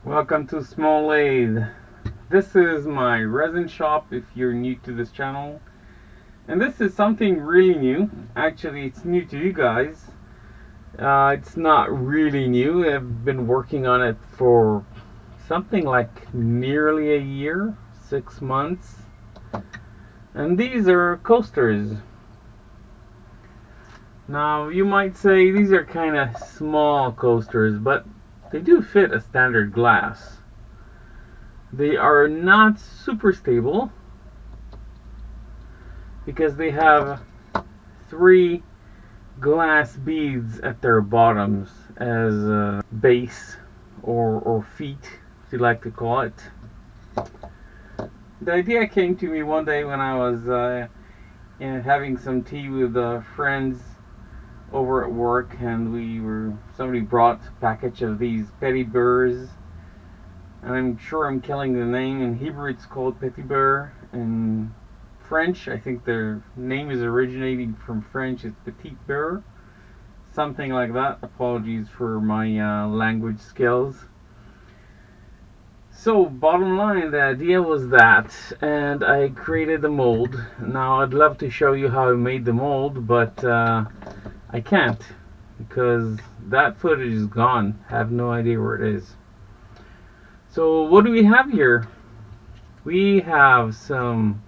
Welcome to Small Lathe. This is my resin shop if you're new to this channel. And this is something really new. Actually, it's new to you guys. It's not really new. I've been working on it for something like nearly a year, 6 months. And these are coasters. Now, you might say these are kind of small coasters, but they do fit a standard glass. They are not super stable because they have 3 glass beads at their bottoms as a base or feet, if you like to call it. The idea came to me one day when I was having some tea with friends over at work, and somebody brought a package of these Petit beures, and I'm sure I'm killing the name. In Hebrew it's called Petit beure. In French, I think their name is originating from French. It's Petit beure, something like that. Apologies for my language skills. So, bottom line, the idea was that, and I created the mold. Now, I'd love to show you how I made the mold, but I can't because that footage is gone. I have no idea where it is. So, what do we have here? We have some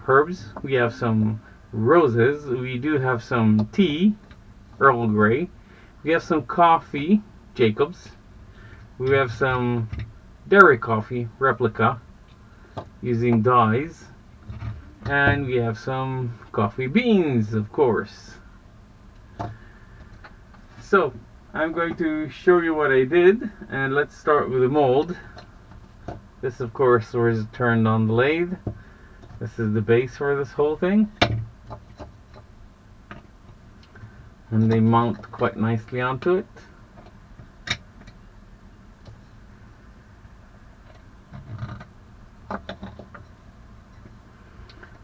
herbs. We have some roses. We do have some tea, Earl Grey. We have some coffee, Jacobs. We have some dairy coffee, replica, using dyes. And we have some coffee beans, of course. So, I'm going to show you what I did, and let's start with the mold. This, of course, was turned on the lathe. This is the base for this whole thing. And they mount quite nicely onto it.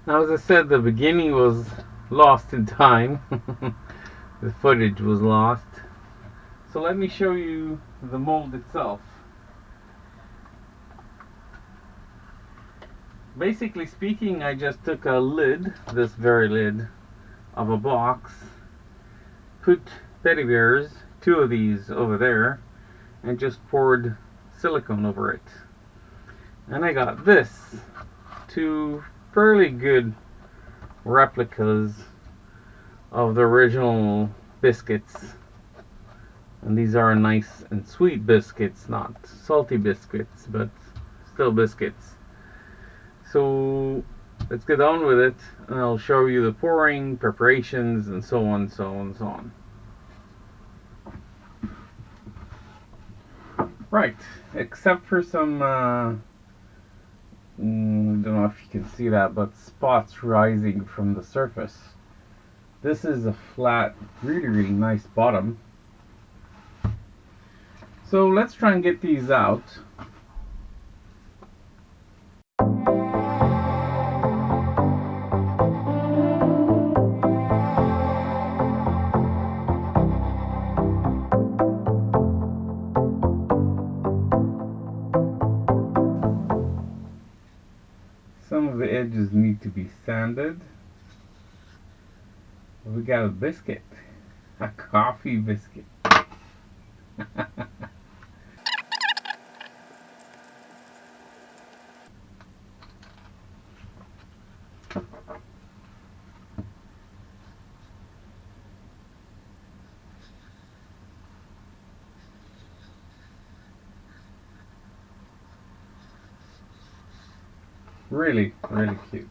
Now, as I said, the beginning was lost in time. The footage was lost. So let me show you the mold itself. Basically speaking, I just took a lid, this very lid, of a box, put Petit beures, 2 of these over there, and just poured silicone over it. And I got this, 2 fairly good replicas of the original biscuits. And these are nice and sweet biscuits, not salty biscuits, but still biscuits. So let's get on with it, and I'll show you the pouring, preparations, and so on, so on, so on. Right, except for some, I don't know if you can see that, but spots rising from the surface. This is a flat, really, really nice bottom. So let's try and get these out. Some of the edges need to be sanded. We got a biscuit, a coffee biscuit. Really, really cute.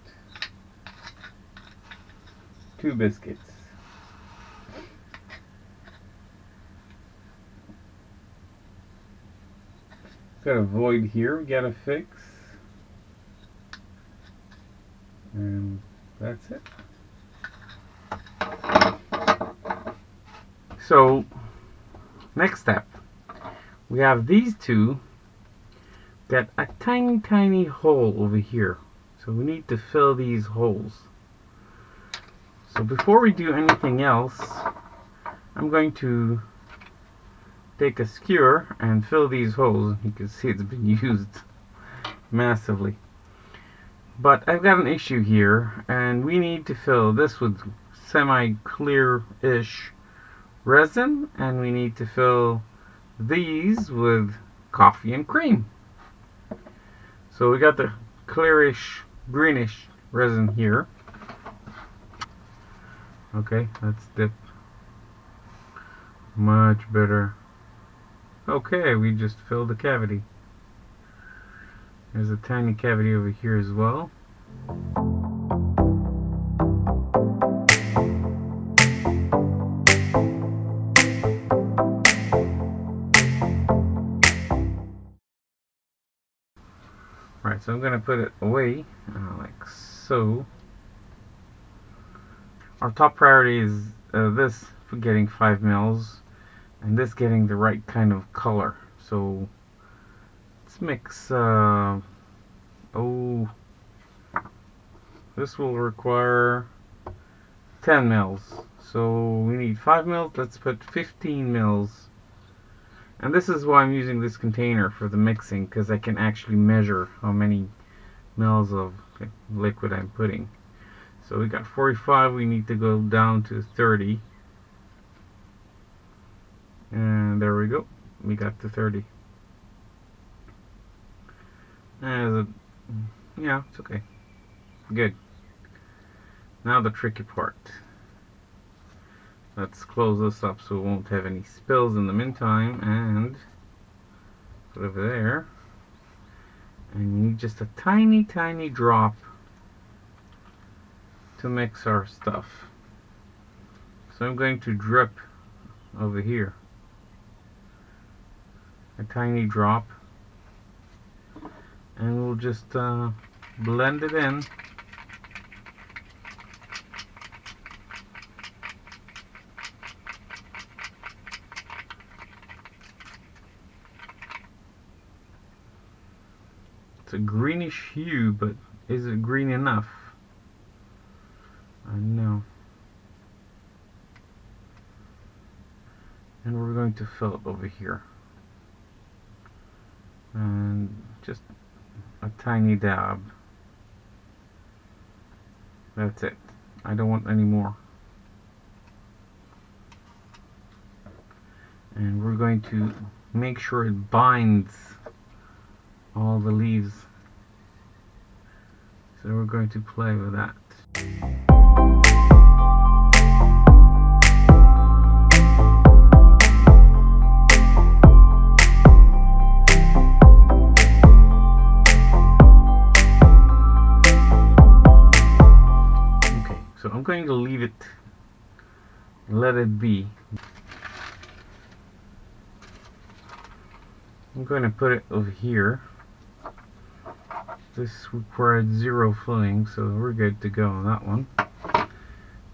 2 biscuits. Got a void here we gotta fix. And that's it. So, next step. We have these 2. Got a tiny, tiny hole over here. So we need to fill these holes. So before we do anything else, I'm going to take a skewer and fill these holes. You can see it's been used massively. But I've got an issue here, and we need to fill this with semi-clear-ish resin, and we need to fill these with coffee and cream. So we got the clearish, greenish resin here. Okay, let's dip. Much better. Okay, we just filled the cavity. There's a tiny cavity over here as well. Right, so I'm going to put it away, like so. Our top priority is this for getting 5 mils, and this getting the right kind of color. So let's mix, this will require 10 mils. So we need 5 mils, let's put 15 mils. And this is why I'm using this container for the mixing, because I can actually measure how many mils of liquid I'm putting. So we got 45, we need to go down to 30. And there we go, we got to 30. Yeah, it's okay. Good. Now the tricky part. Let's close this up so we won't have any spills in the meantime, and put it over there. And we need just a tiny, tiny drop to mix our stuff. So I'm going to drip over here. A tiny drop. And we'll just blend it in. It's a greenish hue, but is it green enough? I know. And we're going to fill it over here. And just a tiny dab. That's it. I don't want any more. And we're going to make sure it binds all the leaves. So we're going to play with that. Okay, so I'm going to leave it, let it be. I'm going to put it over here. This required 0 filling, so we're good to go on that one.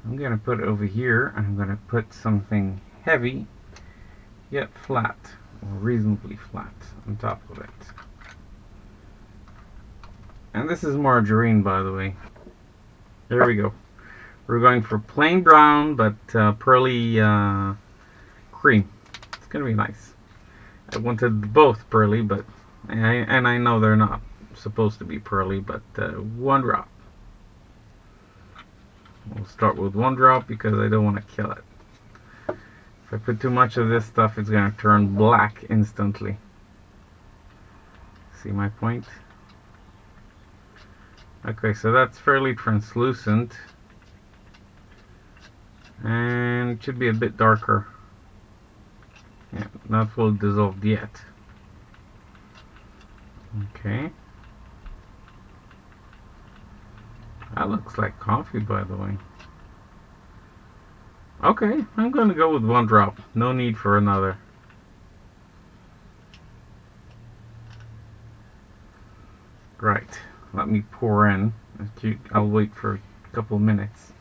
I'm going to put it over here, and I'm going to put something heavy, yet flat, or reasonably flat, on top of it. And this is margarine, by the way. There we go. We're going for plain brown, but pearly cream. It's going to be nice. I wanted both pearly, but I know they're not supposed to be pearly, but 1 drop. We'll start with 1 drop because I don't want to kill it. If I put too much of this stuff, it's going to turn black instantly. See my point? Okay, so that's fairly translucent, and it should be a bit darker. Yeah, not fully dissolved yet. Okay. That looks like coffee, by the way. Okay, I'm going to go with 1 drop. No need for another. Right, let me pour in. I'll wait for a couple minutes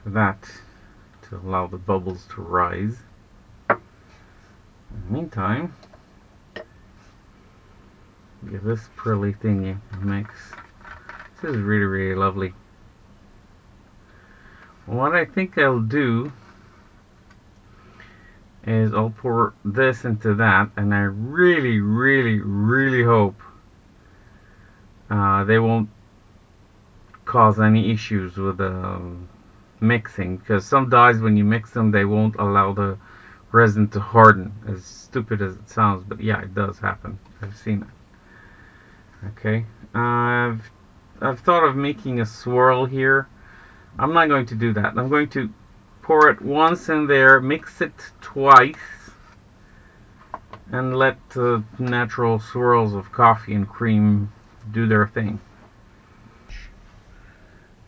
for that to allow the bubbles to rise. In the meantime, give this pearly thingy a mix. This is really, really lovely. What I think I'll do is I'll pour this into that, and I really, really, really hope they won't cause any issues with the mixing, because some dyes, when you mix them, they won't allow the resin to harden, as stupid as it sounds, but yeah, it does happen. I've seen it. Okay, I've thought of making a swirl here. I'm not going to do that. I'm going to pour it once in there, mix it twice, and let the natural swirls of coffee and cream do their thing.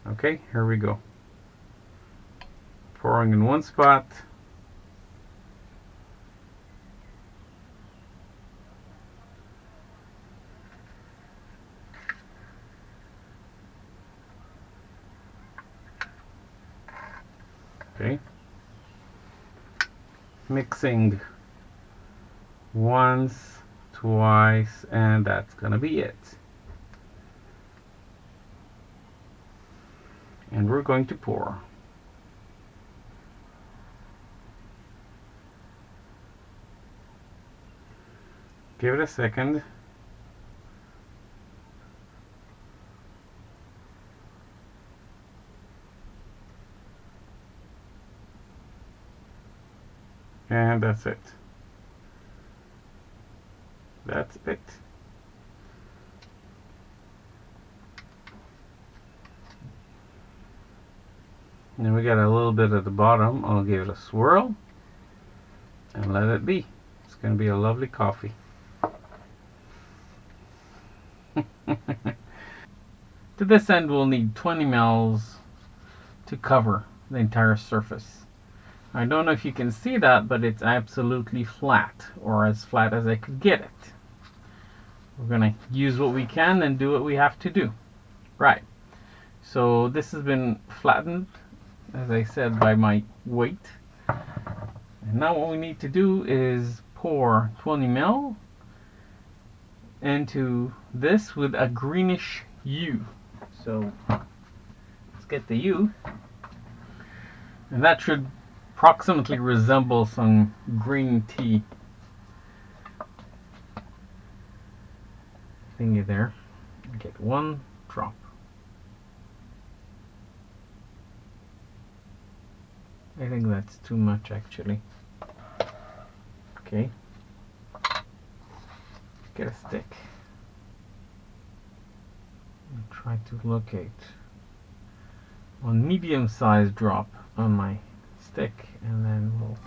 Okay, here we go. Pouring in one spot. Okay. Mixing once, twice, and that's gonna be it. And we're going to pour. Give it a second. And that's it. That's it. Now we got a little bit at the bottom. I'll give it a swirl and let it be. It's going to be a lovely coffee. To this end, we'll need 20 mils to cover the entire surface. I don't know if you can see that, but it's absolutely flat, or as flat as I could get it. We're going to use what we can and do what we have to do. Right. So this has been flattened, as I said, by my weight. And now what we need to do is pour 20 ml into this with a greenish hue. So let's get the hue. And that should approximately resemble some green tea thingy there. Get one drop. I think that's too much actually. Okay. Get a stick. And try to locate one medium-sized drop on my stick, and then we'll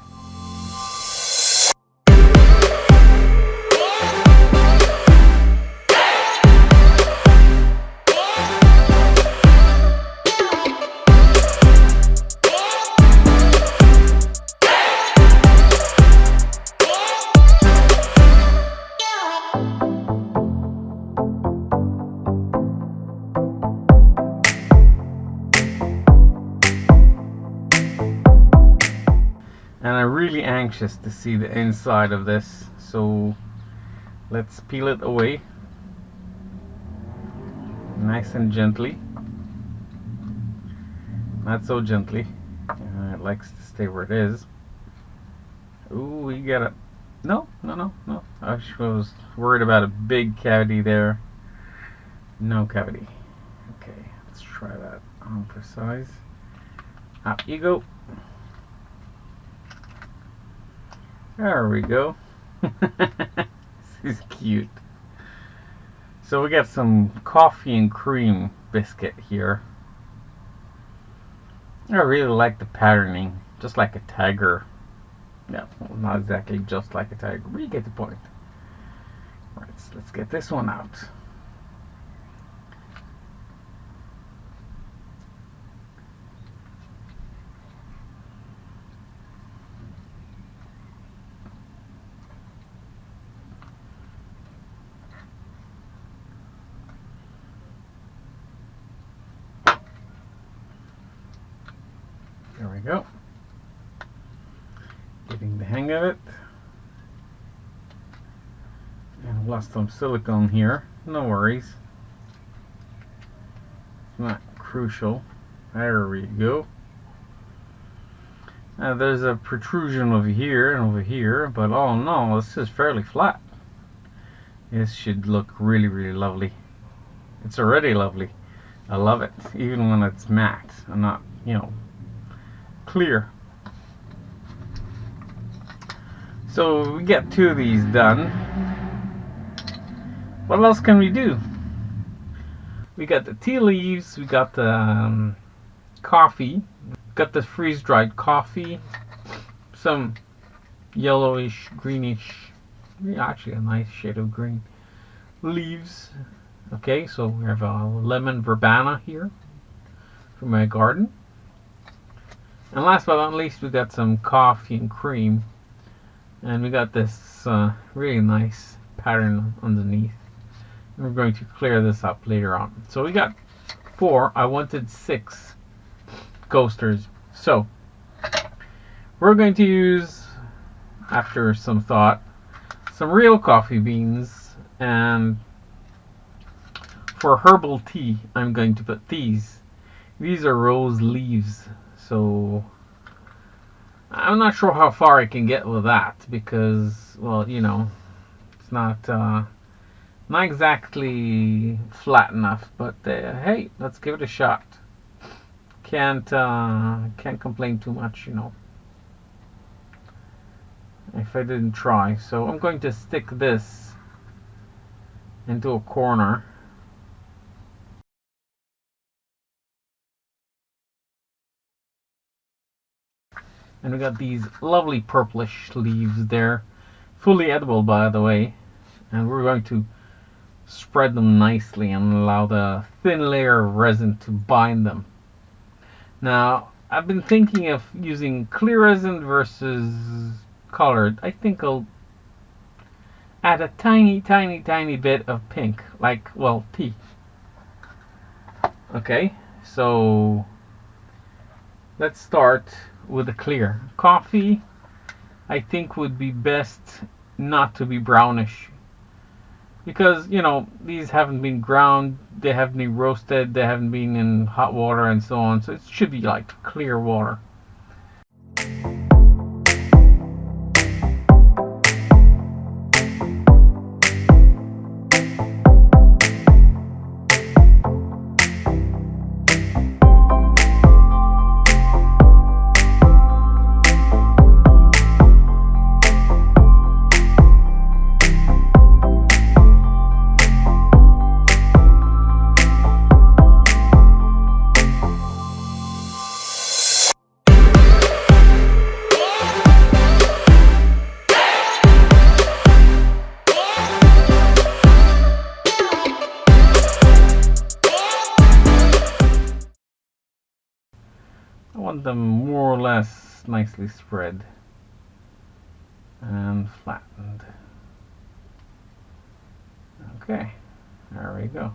and I'm really anxious to see the inside of this, so let's peel it away nice and gently, not so gently. It likes to stay where it is. Ooh, we got a no. I was worried about a big cavity there. No cavity. Okay, let's try that on for size. Up you go. There we go. This is cute. So we got some coffee and cream biscuit here. I really like the patterning, just like a tiger. No, well, not exactly just like a tiger, but you get the point. Right, so let's get this one out. There we go. Getting the hang of it. And lost some silicone here. No worries. It's not crucial. There we go. There's a protrusion over here and over here, but all in all, this is fairly flat. This should look really, really lovely. It's already lovely. I love it, even when it's matte and not, clear. So we get 2 of these done. What else can we do? We got the tea leaves, we got the coffee, got the freeze-dried coffee, some yellowish, greenish, actually a nice shade of green leaves. Okay, so we have a lemon verbena here from my garden. And last but not least, we got some coffee and cream. And we got this really nice pattern underneath. And we're going to clear this up later on. So we got 4. I wanted 6 coasters. So we're going to use, after some thought, some real coffee beans. And for herbal tea, I'm going to put these. These are rose leaves. So I'm not sure how far I can get with that because, well, it's not exactly flat enough. But hey, let's give it a shot. Can't complain too much, if I didn't try. So I'm going to stick this into a corner. And we got these lovely purplish leaves there, fully edible by the way. And we're going to spread them nicely and allow the thin layer of resin to bind them. Now, I've been thinking of using clear resin versus colored. I think I'll add a tiny, tiny, tiny bit of pink, like, well, tea. Okay, so let's start with the clear. Coffee, I think, would be best not to be brownish. Because, these haven't been ground, they haven't been roasted, they haven't been in hot water and so on. So it should be like clear water. I want them more or less nicely spread and flattened. Okay, there we go.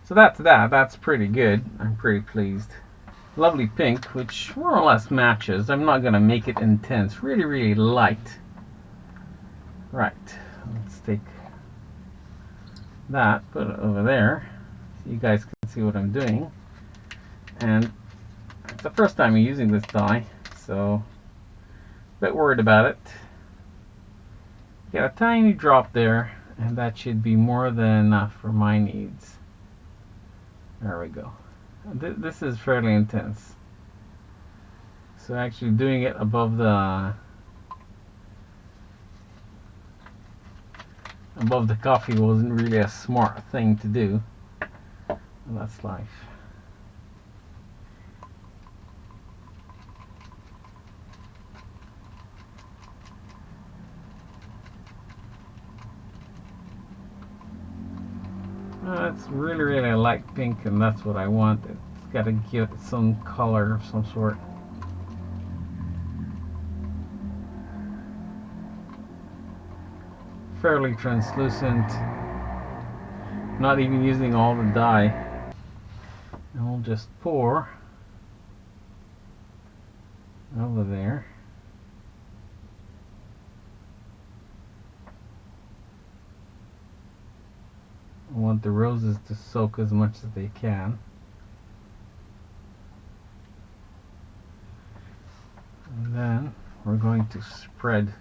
So that's pretty good. I'm pretty pleased. Lovely pink, which more or less matches. I'm not going to make it intense. Really, really light. Right, let's take that, put it over there so you guys can see what I'm doing. And it's the first time I'm using this dye, so a bit worried about it. Get a tiny drop there, and that should be more than enough for my needs. There we go. This is fairly intense. So actually doing it above the coffee wasn't really a smart thing to do. And that's life. It's really, really light pink, and that's what I want. It's got to give it some color of some sort. Fairly translucent. Not even using all the dye. And we'll just pour over there. I want the roses to soak as much as they can. we're going to spread.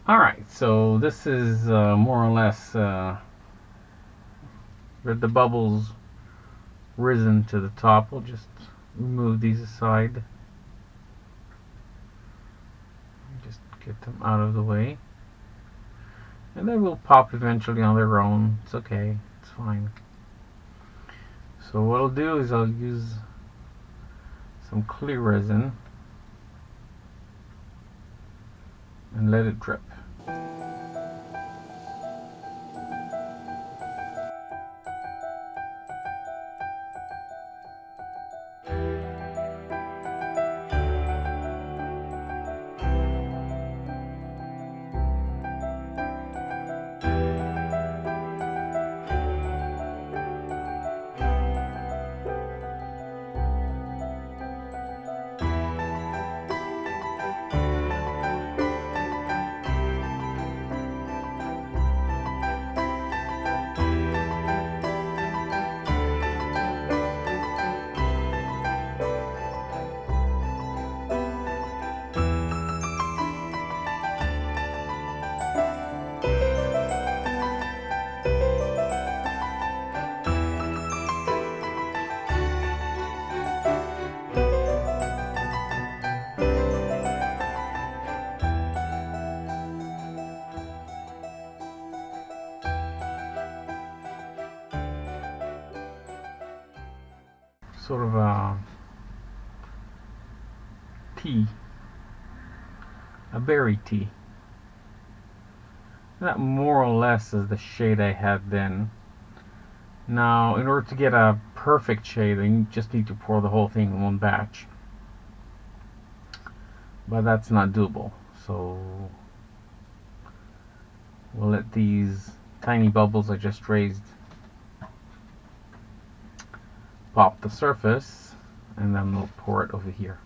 Alright, so this is more or less with the bubbles risen to the top. We'll just remove these aside. Just get them out of the way. And they will pop eventually on their own. It's okay, it's fine. So what I'll do is I'll use some clear resin and let it drip. Sort of a tea, a berry tea. That more or less is the shade I had then. Now, in order to get a perfect shade, I just need to pour the whole thing in one batch. But that's not doable. So we'll let these tiny bubbles I just raised pop the surface, and then we'll pour it over here.